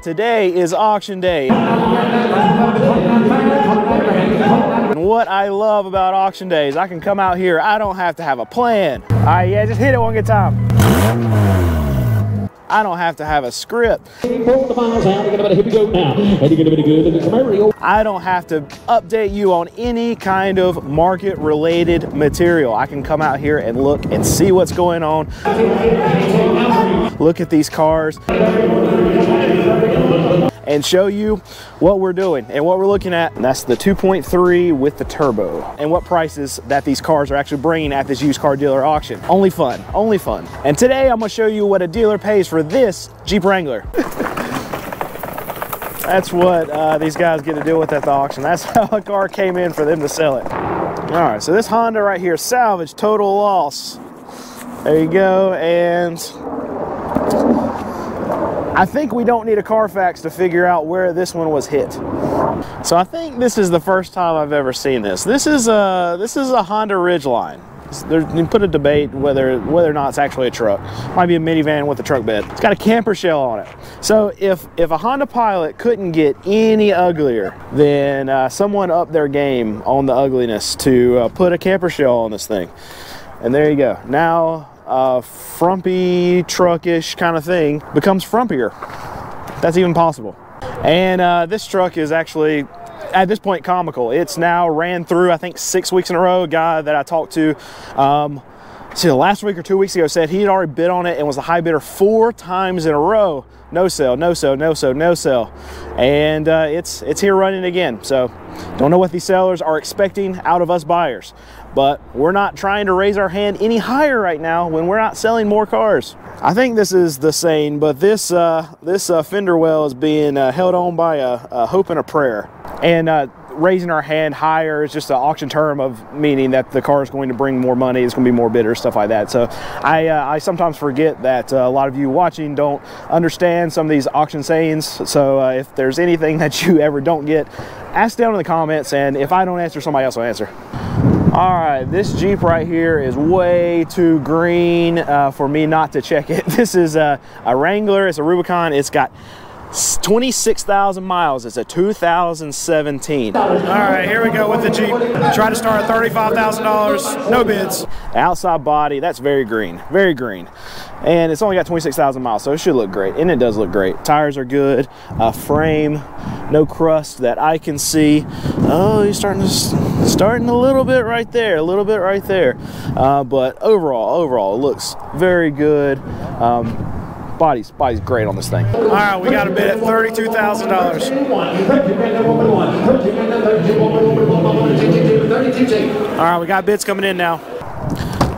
Today is auction day. And what I love about auction days, I can come out here, I don't have to have a plan. All right, yeah, just hit it one good time. I don't have to have a script. I don't have to update you on any kind of market related material. I can come out here and look and see what's going on. Look at these cars and show you what we're doing and what we're looking at. And that's the 2.3 with the turbo and what prices that these cars are actually bringing at this used car dealer auction. Only fun, only fun. And today I'm gonna show you what a dealer pays for this Jeep Wrangler. That's what these guys get to deal with at the auction. That's how a car came in for them to sell it. All right, so this Honda right here, salvage, total loss. There you go, and I think we don't need a Carfax to figure out where this one was hit. So I think this is the first time I've ever seen this. This is a Honda Ridgeline. You can put a debate whether or not it's actually a truck. Might be a minivan with a truck bed. It's got a camper shell on it. So if a Honda Pilot couldn't get any uglier, then someone upped their game on the ugliness to put a camper shell on this thing. And there you go. Now frumpy truckish kind of thing becomes frumpier. That's even possible. And this truck is actually at this point comical. It's now ran through, I think, 6 weeks in a row. A guy that I talked to last week or 2 weeks ago said he had already bid on it and was a high bidder 4 times in a row. No sell, no sell, no sell, no sell. And it's here running again. So don't know what these sellers are expecting out of us buyers, but we're not trying to raise our hand any higher right now when we're not selling more cars. I think this is the saying, but this fender well is being held on by a hope and a prayer. And raising our hand higher is just an auction term of meaning that the car is going to bring more money, it's going to be more bidders, stuff like that. So I sometimes forget that a lot of you watching don't understand some of these auction sayings. So if there's anything that you ever don't get, ask down in the comments, and if I don't answer, somebody else will answer. All right, this Jeep right here is way too green for me not to check it. This is a Wrangler, it's a Rubicon, it's got 26,000 miles. It's a 2017. All right, here we go with the Jeep. Try to start at $35,000, no bids. Outside body, that's very green, very green. And it's only got 26,000 miles, so it should look great, and it does look great. Tires are good, frame, no crust that I can see. Oh, he's starting a little bit right there, a little bit right there. But overall, it looks very good. Body's great on this thing. All right, we got a bid at $32,000. All right, we got bids coming in now.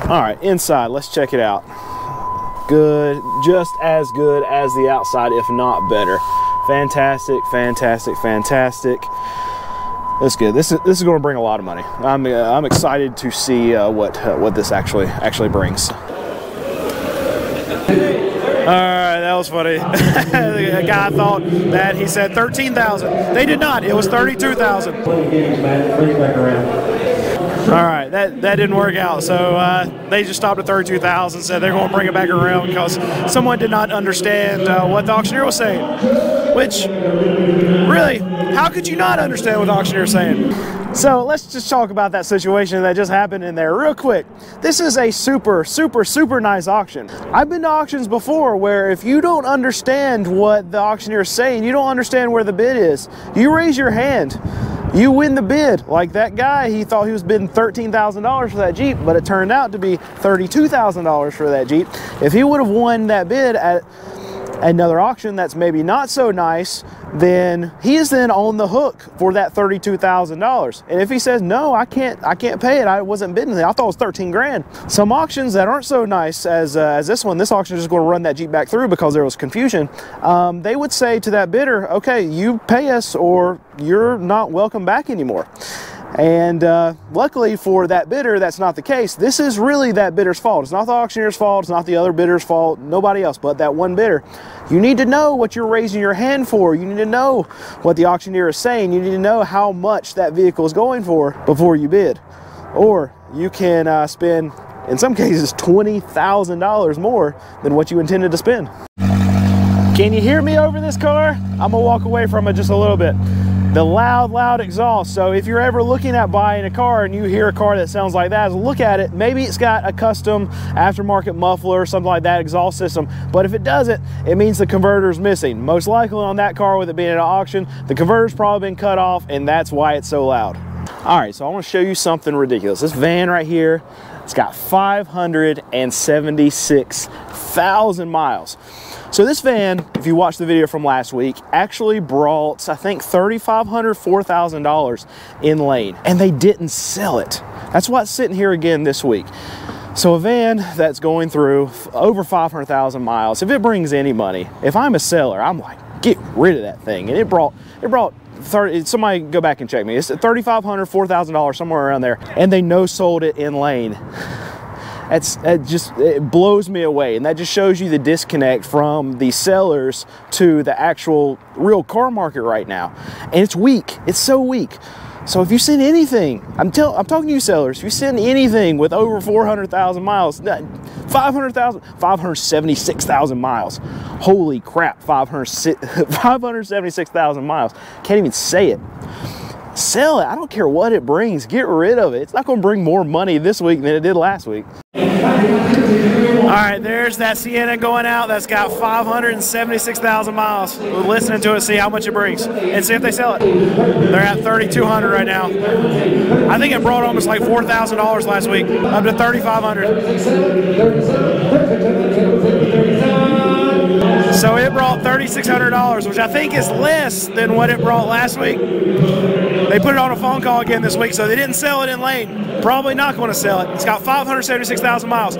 All right, inside, let's check it out. Good, just as good as the outside, if not better. Fantastic, fantastic, fantastic. That's good. This is going to bring a lot of money. I'm excited to see what this actually brings. All right, that was funny. The guy thought that he said 13,000. They did not. It was 32,000. All right, that didn't work out. So they just stopped at 32,000. Said they're going to bring it back around because someone did not understand what the auctioneer was saying. Which, really, how could you not understand what the auctioneer is saying? So let's just talk about that situation that just happened in there real quick. This is a super, super, super nice auction. I've been to auctions before where if you don't understand what the auctioneer is saying, you don't understand where the bid is, you raise your hand, you win the bid. Like that guy, he thought he was bidding $13,000 for that Jeep, but it turned out to be $32,000 for that Jeep. If he would have won that bid at another auction that's maybe not so nice, then he is then on the hook for that $32,000. And if he says, no, I can't pay it, I wasn't bidding it, I thought it was 13 grand. Some auctions that aren't so nice as this one, this auction is just going to run that Jeep back through because there was confusion. They would say to that bidder, okay, you pay us or you're not welcome back anymore. And luckily for that bidder, that's not the case. This is really that bidder's fault. It's not the auctioneer's fault. It's not the other bidder's fault. Nobody else but that one bidder. You need to know what you're raising your hand for. You need to know what the auctioneer is saying. You need to know how much that vehicle is going for before you bid. Or you can spend, in some cases, $20,000 more than what you intended to spend. Can you hear me over this car? I'm gonna walk away from it just a little bit. The loud exhaust. So if you're ever looking at buying a car and you hear a car that sounds like that, look at it. Maybe it's got a custom aftermarket muffler or something like that, exhaust system. But if it doesn't, it means the converter's missing. Most likely on that car, with it being at an auction, the converter's probably been cut off, and that's why it's so loud. All right, so I want to show you something ridiculous. This van right here, it's got 576,000 miles. So this van, if you watched the video from last week, actually brought, I think, $3,500, $4,000 in lane, and they didn't sell it. That's why it's sitting here again this week. So a van that's going through over 500,000 miles, if it brings any money, if I'm a seller, I'm like, get rid of that thing. And it brought 30, somebody go back and check me. It's $3,500, $4,000, somewhere around there, and they no sold it in lane. It blows me away, and that just shows you the disconnect from the sellers to the actual real car market right now. And it's weak. It's so weak. So if you send anything, I'm talking to you sellers, if you send anything with over 400,000 miles, 576,000 miles. Holy crap, 576,000 miles. Can't even say it. Sell it. I don't care what it brings. Get rid of it. It's not going to bring more money this week than it did last week. All right, there's that Sienna going out that's got 576,000 miles. We're listening to it, see how much it brings, and see if they sell it. They're at $3,200 right now. I think it brought almost like $4,000 last week, up to $3,500. So it brought $3,600, which I think is less than what it brought last week. They put it on a phone call again this week, so they didn't sell it in lane. Probably not going to sell it. It's got 576,000 miles.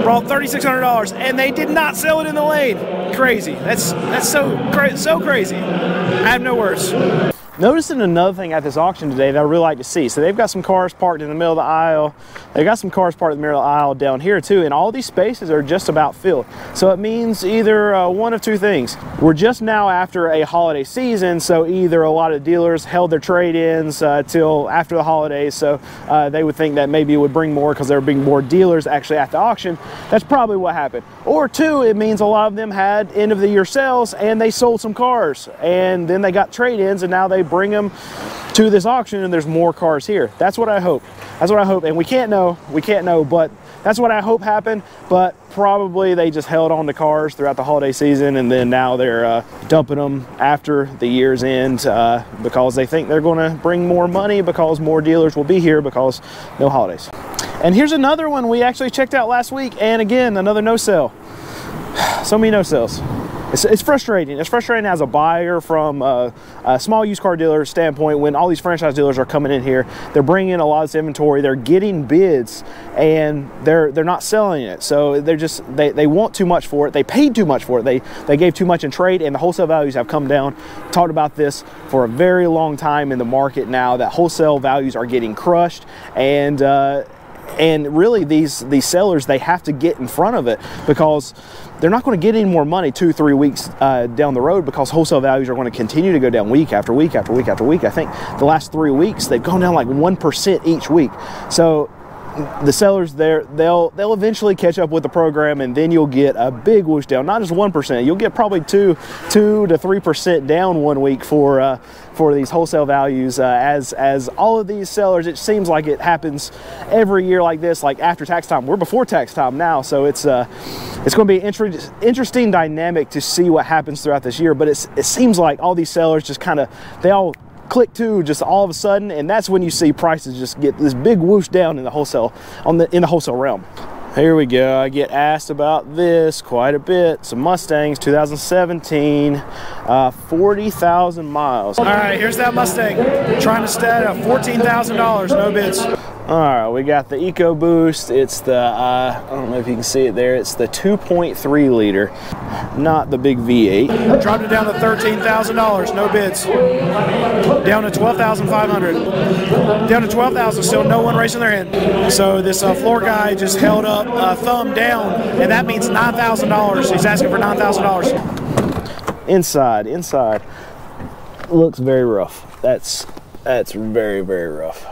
Brought $3,600, and they did not sell it in the lane. Crazy. That's so crazy. I have no words. Noticing another thing at this auction today that I really like to see. So they've got some cars parked in the middle of the aisle. They've got some cars parked in the middle of the aisle down here too, and all these spaces are just about filled. So it means either one of two things. We're just now after a holiday season, so either a lot of dealers held their trade-ins till after the holidays, so they would think that maybe it would bring more because there would be more dealers actually at the auction. That's probably what happened. Or two, it means a lot of them had end of the year sales and they sold some cars, and then they got trade-ins, and now they bring them to this auction and there's more cars here. That's what I hope. That's what I hope. And we can't know, but that's what I hope happened. But probably they just held on to cars throughout the holiday season, and then now they're dumping them after the year's end because they think they're going to bring more money because more dealers will be here because no holidays. And here's another one we actually checked out last week, and again, another no sell. So many no sells. It's frustrating. It's frustrating as a buyer from a small used car dealer standpoint when all these franchise dealers are coming in here. They're bringing in a lot of this inventory. They're getting bids, and they're not selling it. So they're just they want too much for it. They paid too much for it. They gave too much in trade, and the wholesale values have come down. Talked about this for a very long time in the market now, that wholesale values are getting crushed, and really these sellers, they have to get in front of it because they're not going to get any more money 2-3 weeks down the road, because wholesale values are going to continue to go down week after week after week after week. I think the last 3 weeks they've gone down like 1% each week. So the sellers there, they'll eventually catch up with the program, and then you'll get a big whoosh down. Not just 1%, you'll get probably 2 to 3% down 1 week for these wholesale values. As all of these sellers, it seems like it happens every year like this, like after tax time. We're before tax time now, so it's going to be an interesting dynamic to see what happens throughout this year. But it seems like all these sellers just kind of, they all click to just all of a sudden, and that's when you see prices just get this big whoosh down in the wholesale in the wholesale realm. Here we go. I get asked about this quite a bit. Some Mustangs, 2017, 40,000 miles. All right, here's that Mustang. Trying to stat at $14,000, no bids. All right, we got the EcoBoost. It's the, I don't know if you can see it there, it's the 2.3 liter, not the big V8. Dropped it down to $13,000, no bids. Down to $12,500. Down to $12,000, still no one raising their hand. So this floor guy just held up a thumb down, and that means $9,000. He's asking for $9,000. Inside looks very rough. That's very, very rough.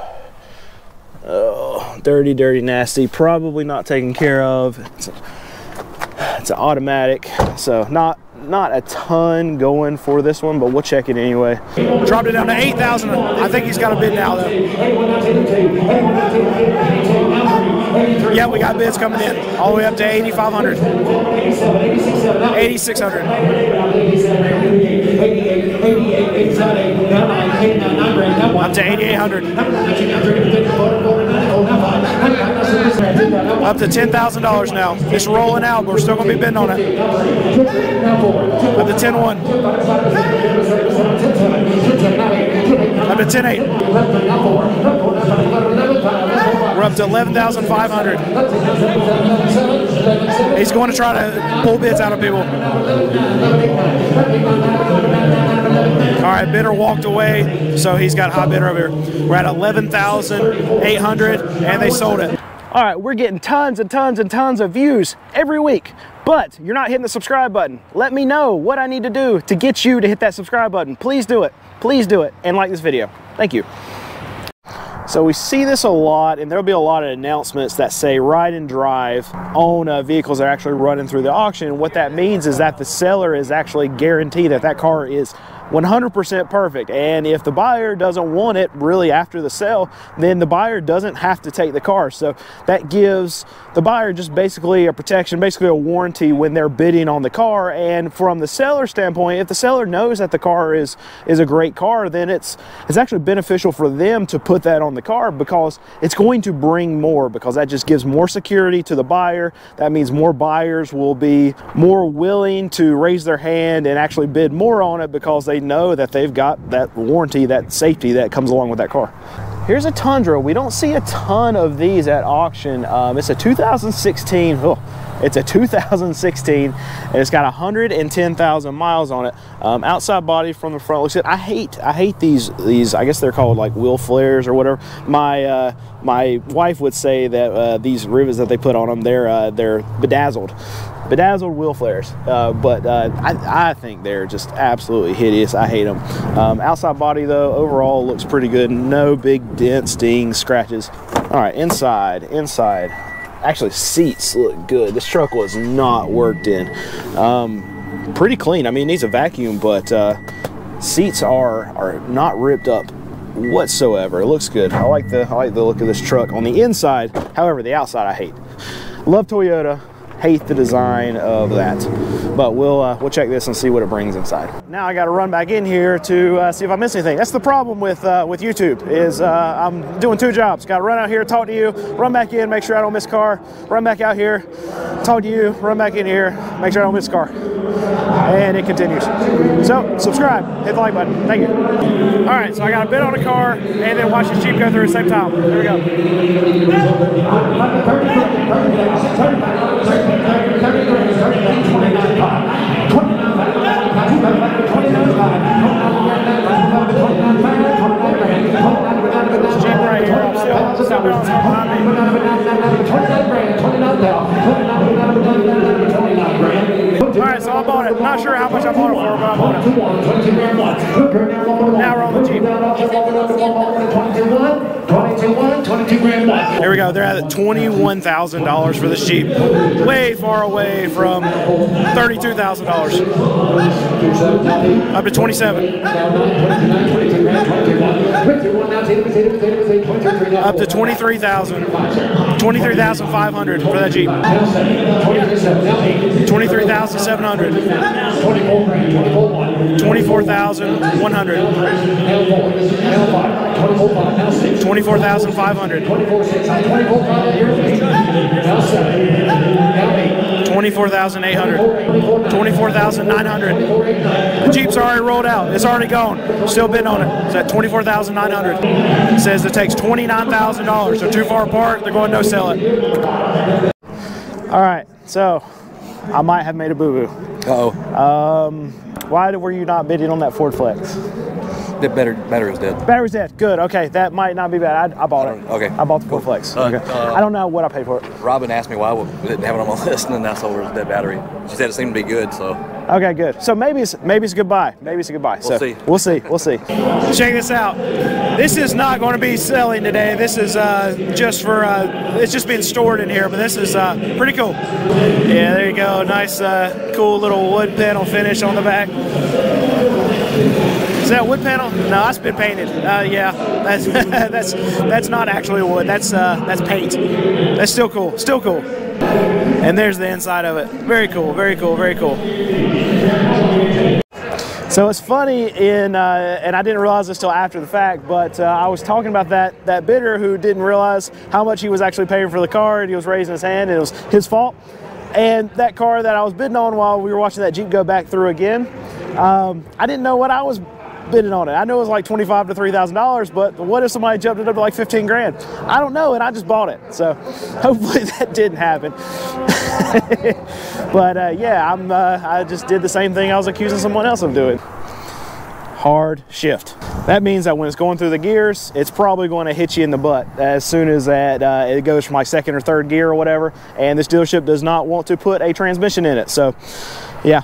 Oh, dirty, nasty, probably not taken care of. It's an automatic, so not not a ton going for this one, but we'll check it anyway. Dropped it down to 8,000. I think he's got a bid now though. Yeah, we got bids coming in all the way up to 8,500, 8,600. Up to 8,800. Up to $10,000 now. It's rolling out, but we're still going to be bidding on it. Up to 10,1. Up to 10,8. We're up to 11,500. He's going to try to pull bids out of people. All right, bidder walked away, so he's got a high bidder over here. We're at 11,800, and they sold it. All right, we're getting tons and tons and tons of views every week, but you're not hitting the subscribe button. Let me know what I need to do to get you to hit that subscribe button. Please do it. Please do it, and like this video. Thank you. So we see this a lot, and there'll be a lot of announcements that say ride and drive on vehicles that are actually running through the auction. And what that means is that the seller is actually guaranteed that that car is 100% perfect, and if the buyer doesn't want it really after the sale, then the buyer doesn't have to take the car. So that gives the buyer just basically a protection, basically a warranty when they're bidding on the car. And from the seller standpoint, if the seller knows that the car is a great car, then it's actually beneficial for them to put that on the car, because it's going to bring more, because that just gives more security to the buyer. That means more buyers will be more willing to raise their hand and actually bid more on it, because they know that they've got that warranty, that safety that comes along with that car. Here's a Tundra. We don't see a ton of these at auction. It's a 2016. It's a 2016, and it's got 110,000 miles on it. Outside body from the front looks good. I hate these. I guess they're called like wheel flares or whatever. My wife would say that these rivets that they put on them, they're bedazzled wheel flares, but I think they're just absolutely hideous. I hate them. Outside body though, overall looks pretty good. No big dents, dings, scratches. All right, inside. Actually, seats look good. This truck was not worked in. Pretty clean. I mean, it needs a vacuum, but seats are not ripped up whatsoever. It looks good. I like the look of this truck on the inside. However, the outside I hate. Love Toyota. Hate the design of that, but we'll check this and see what it brings inside. Now I got to run back in here to see if I missed anything. That's the problem with YouTube, is I'm doing two jobs. Got to run out here, talk to you, run back in, make sure I don't miss a car, run back out here, talk to you, run back in here, make sure I don't miss a car, and it continues. So subscribe, hit the like button. Thank you. All right, so I got a bid on a car and then watch the Jeep go through at the same time. Here we go. Alright, so I bought it. Not sure how much I bought it for, but I bought it. Now we're on the Jeep. There we go. They're at $21,000 for this Jeep. Way far away from $32,000. Up to 27. Up to 23,000. 23,500 for that Jeep. 23,700. 24,100. 24,500. 24,800. 24,900. The Jeep's already rolled out. It's already gone. Still bidding on it. It's at 24,900. It says it takes $29,000. They're too far apart. They're going to no sell it. All right, so I might have made a boo-boo. Uh-oh. Why were you not bidding on that Ford Flex? The battery was dead. Battery's dead. Good. Okay, that might not be bad. I bought it. Okay. I bought the full flex. Okay. I don't know what I paid for it. Robin asked me why we didn't have it on my list, and then I told her it was a dead battery. She said it seemed to be good, so. Okay, good. So maybe it's a goodbye. Maybe it's a goodbye. We'll see. We'll see. We'll see. Check this out. This is not going to be selling today. This is just for it's just being stored in here. But this is pretty cool. Yeah, there you go. Nice, cool little wood panel finish on the back. Is that wood panel? No, that's been painted. Yeah, that's not actually wood. That's paint. That's still cool. Still cool. And there's the inside of it. Very cool. Very cool. Very cool. So it's funny and I didn't realize this till after the fact, but I was talking about that bidder who didn't realize how much he was actually paying for the car, and he was raising his hand, and it was his fault. And that car that I was bidding on while we were watching that Jeep go back through again, I didn't know what I was bidding on it. I know it was like $2,500 to $3,000, but what if somebody jumped it up to like 15 grand? I don't know, and I just bought it. So hopefully that didn't happen. But yeah, I just did the same thing I was accusing someone else of doing. Hard shift. That means that when it's going through the gears, it's probably going to hit you in the butt as soon as that it goes from like second or third gear or whatever, and this dealership does not want to put a transmission in it. So yeah,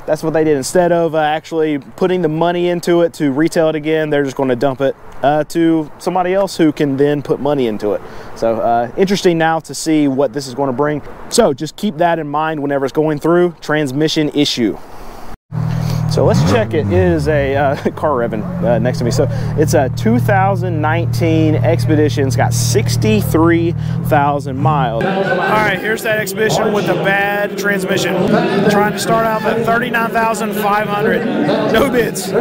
that's what they did. Instead of actually putting the money into it to retail it again, they're just going to dump it to somebody else who can then put money into it. So interesting now to see what this is going to bring. So just keep that in mind whenever it's going through. Transmission issue. So let's check it. It is a car revving next to me. So it's a 2019 Expedition. It's got 63,000 miles. All right, here's that Expedition with a bad transmission. Trying to start off at 39,500. No bids.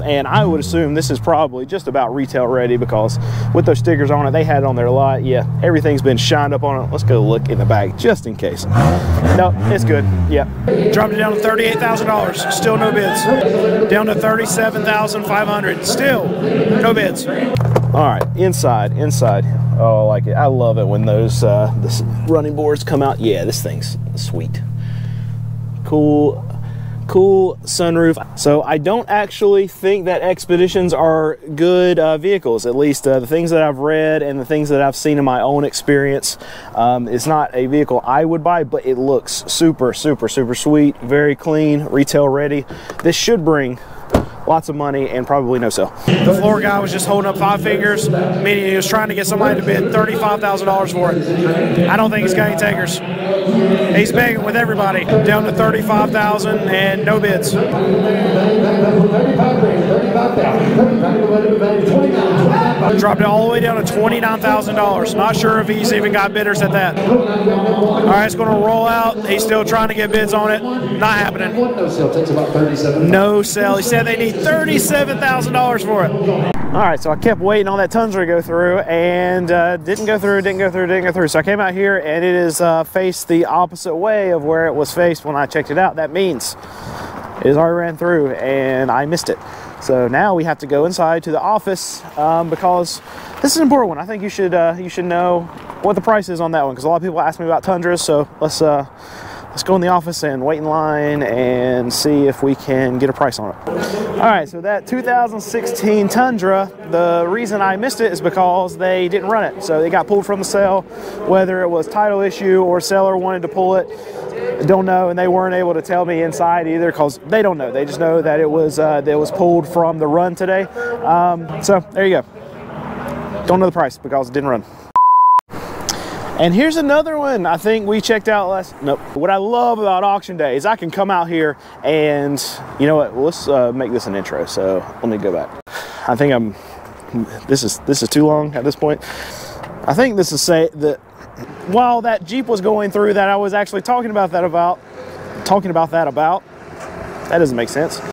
And I would assume this is probably just about retail ready, because with those stickers on it, they had it on their lot. Yeah, everything's been shined up on it. Let's go look in the back just in case. No, it's good. Yeah. Dropped it down to $38,000. Still no bids. Down to 37,500. Still no bids. All right, inside. Oh, I like it. I love it when those this running boards come out. Yeah, this thing's sweet. Cool sunroof. So I don't actually think that Expeditions are good vehicles, at least the things that I've read and the things that I've seen in my own experience. It's not a vehicle I would buy, but it looks super sweet, very clean, retail ready. This should bring lots of money and probably no sale. The floor guy was just holding up 5 figures, meaning he was trying to get somebody to bid $35,000 for it. I don't think he's got any takers. He's begging with everybody down to $35,000 and no bids. Dropped it all the way down to $29,000. Not sure if he's even got bidders at that. All right, it's going to roll out. He's still trying to get bids on it. Not happening. No sale. He said they need $37,000 for it. All right, so I kept waiting on that Tundra to go through, and didn't go through. So I came out here, and it is faced the opposite way of where it was faced when I checked it out. That means it has already ran through, and I missed it. So now we have to go inside to the office because this is an important one. I think you should know what the price is on that one, because a lot of people ask me about Tundras. So let's go in the office and wait in line and see if we can get a price on it. All right, so that 2016 Tundra, the reason I missed it is because they didn't run it. So it got pulled from the sale, whether it was title issue or seller wanted to pull it. Don't know, and they weren't able to tell me inside either, because they don't know. They just know that it was pulled from the run today. So there you go. Don't know the price because it didn't run. And here's another one I think we checked out last. Nope. What I love about auction day is I can come out here and, you know what, let's make this an intro. So let me go back. I think this is too long at this point. I think this is say that while that Jeep was going through that I was actually talking about that about, that doesn't make sense.